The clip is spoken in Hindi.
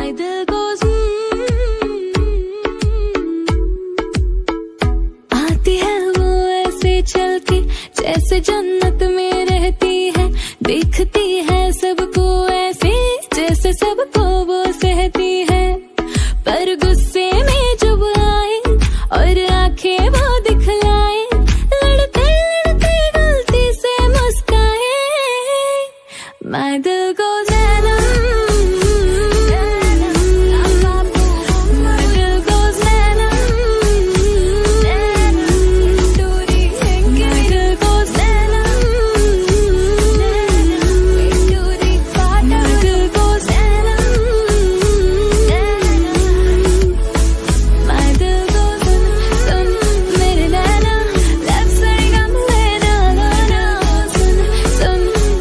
My दिल goes आती है वो ऐसे चल के जैसे जन्नत में रहती है, दिखती है सबको ऐसे जैसे सबको वो सहती है। पर गुस्से में जब आए और आंखें वो दिखलाए, लड़ते लड़ते गलती से मुस्काए। My दिल goes